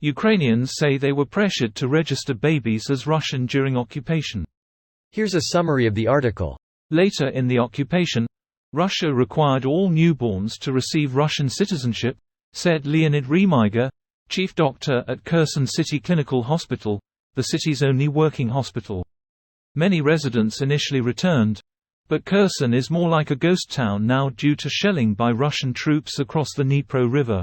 Ukrainians say they were pressured to register babies as Russian during occupation. Here's a summary of the article. Later in the occupation, Russia required all newborns to receive Russian citizenship, said Leonid Remiga, chief doctor at Kherson City Clinical Hospital, the city's only working hospital. Many residents initially returned, but Kherson is more like a ghost town now due to shelling by Russian troops across the Dnipro River.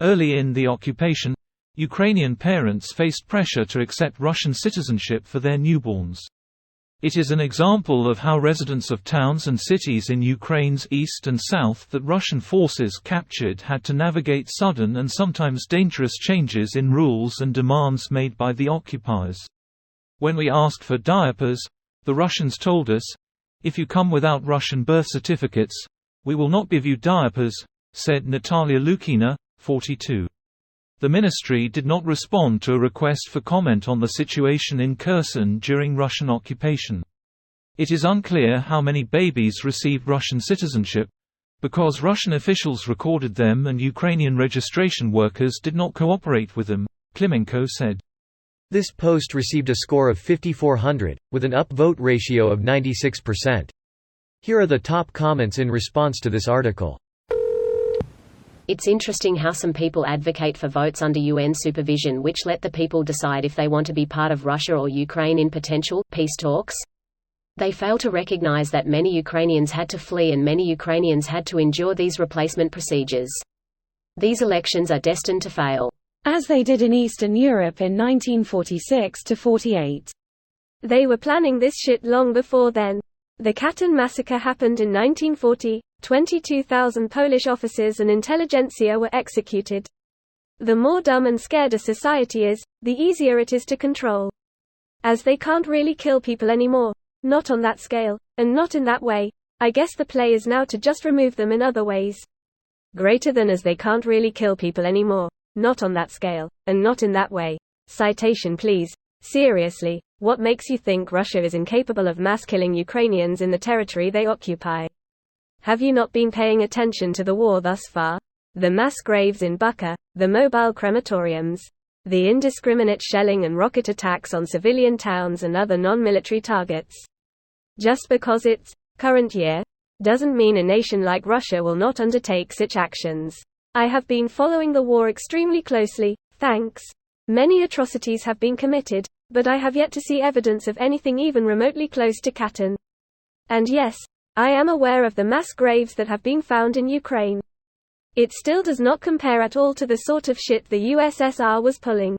Early in the occupation, Ukrainian parents faced pressure to accept Russian citizenship for their newborns. It is an example of how residents of towns and cities in Ukraine's east and south that Russian forces captured had to navigate sudden and sometimes dangerous changes in rules and demands made by the occupiers. When we asked for diapers, the Russians told us, "If you come without Russian birth certificates, we will not give you diapers," said Natalia Lukina, 42. The ministry did not respond to a request for comment on the situation in Kherson during Russian occupation. It is unclear how many babies received Russian citizenship, because Russian officials recorded them and Ukrainian registration workers did not cooperate with them, Klimenko said. This post received a score of 5,400, with an upvote ratio of 96%. Here are the top comments in response to this article. It's interesting how some people advocate for votes under UN supervision which let the people decide if they want to be part of Russia or Ukraine in potential peace talks. They fail to recognize that many Ukrainians had to flee and many Ukrainians had to endure these replacement procedures. These elections are destined to fail, as they did in Eastern Europe in 1946–48. They were planning this shit long before then. The Katyn massacre happened in 1940. 22,000 Polish officers and intelligentsia were executed. The more dumb and scared a society is, the easier it is to control. As they can't really kill people anymore. Not on that scale, and not in that way. I guess the play is now to just remove them in other ways. Greater than as they can't really kill people anymore. Not on that scale, and not in that way. Citation please. Seriously, what makes you think Russia is incapable of mass killing Ukrainians in the territory they occupy? Have you not been paying attention to the war thus far? The mass graves in Bucha, the mobile crematoriums, the indiscriminate shelling and rocket attacks on civilian towns and other non-military targets. Just because it's current year, doesn't mean a nation like Russia will not undertake such actions. I have been following the war extremely closely, thanks. Many atrocities have been committed, but I have yet to see evidence of anything even remotely close to Katyn. And yes, I am aware of the mass graves that have been found in Ukraine. It still does not compare at all to the sort of shit the USSR was pulling.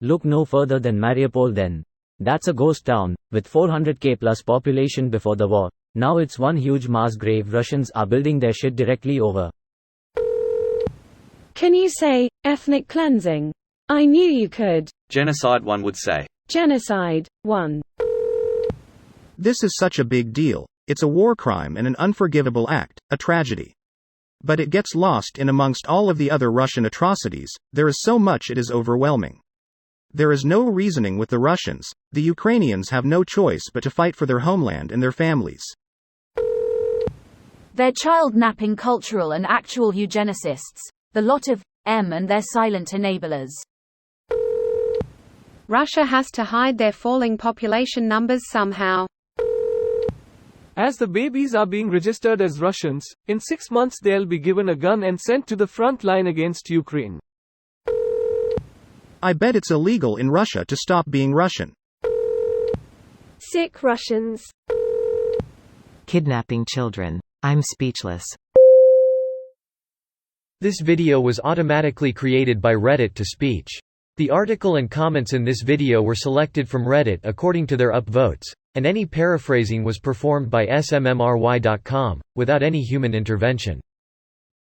Look no further than Mariupol then. That's a ghost town, with 400k plus population before the war. Now it's one huge mass grave Russians are building their shit directly over. Can you say, ethnic cleansing? I knew you could. Genocide, one would say. Genocide, one. This is such a big deal. It's a war crime and an unforgivable act, a tragedy. But it gets lost in amongst all of the other Russian atrocities. There is so much it is overwhelming. There is no reasoning with the Russians. The Ukrainians have no choice but to fight for their homeland and their families. They're child-napping cultural and actual eugenicists. The lot of M and their silent enablers. Russia has to hide their falling population numbers somehow. As the babies are being registered as Russians, in 6 months they'll be given a gun and sent to the front line against Ukraine. I bet it's illegal in Russia to stop being Russian. Sick Russians. Kidnapping children. I'm speechless. This video was automatically created by Reddit to speech. The article and comments in this video were selected from Reddit according to their upvotes, and any paraphrasing was performed by smmry.com, without any human intervention.